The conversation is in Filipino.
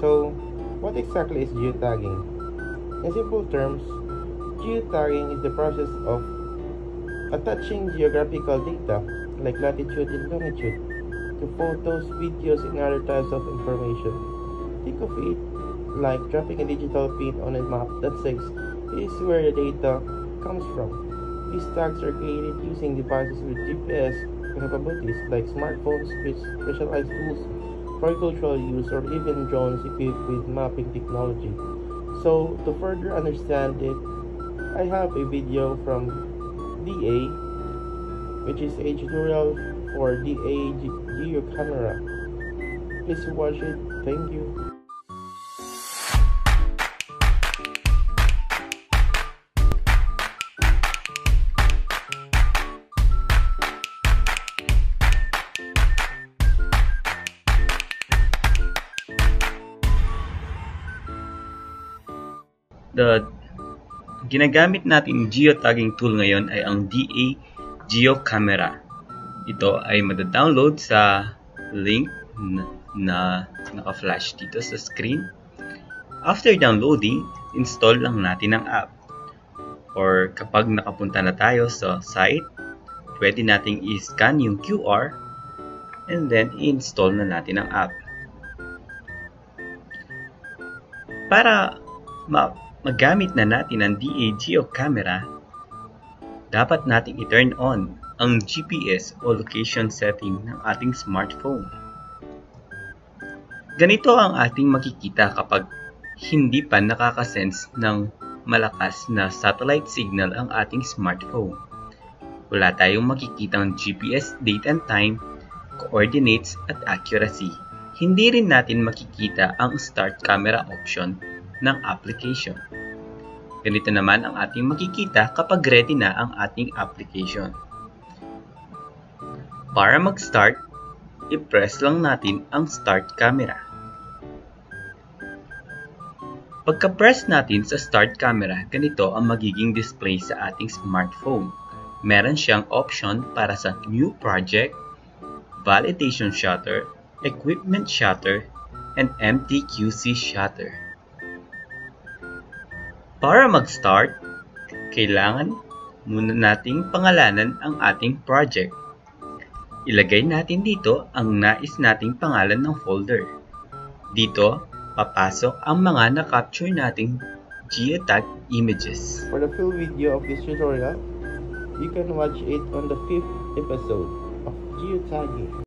So, what exactly is geotagging? In simple terms, geotagging is the process of attaching geographical data like latitude and longitude to photos, videos, and other types of information. Think of it like dropping a digital pin on a map that says this is where the data comes from. These tags are created using devices with GPS capabilities like smartphones with specialized tools for agricultural use or even drones equipped with mapping technology. So, to further understand it, I have a video from DA, which is a tutorial for DA Geo Camera. Please watch it. Thank you. The ginagamit natin geotagging tool ngayon ay ang DA Geo Camera. Ito ay mada-download sa link na naka-flash dito sa screen. After downloading, install lang natin ang app. Or kapag nakapunta na tayo sa site, pwede nating i-scan yung QR and then i-install na natin ang app. Para magamit na natin ang DA Geo Camera, dapat nating i-turn on ang GPS o location setting ng ating smartphone. Ganito ang ating makikita kapag hindi pa nakakasense ng malakas na satellite signal ang ating smartphone. Wala tayong makikitang GPS date and time, coordinates at accuracy. Hindi rin natin makikita ang start camera option ng application. Ganito naman ang ating makikita kapag ready na ang ating application. Para mag-start, i-press lang natin ang start camera. Pagka-press natin sa start camera, ganito ang magiging display sa ating smartphone. Meron siyang option para sa new project, validation shutter, equipment shutter, and MTQC shutter. Para mag-start, kailangan muna nating pangalanan ang ating project. Ilagay natin dito ang nais nating pangalan ng folder. Dito, papasok ang mga na-capture nating geotag images. For the full video of this tutorial, you can watch it on the 5th episode of geotagging.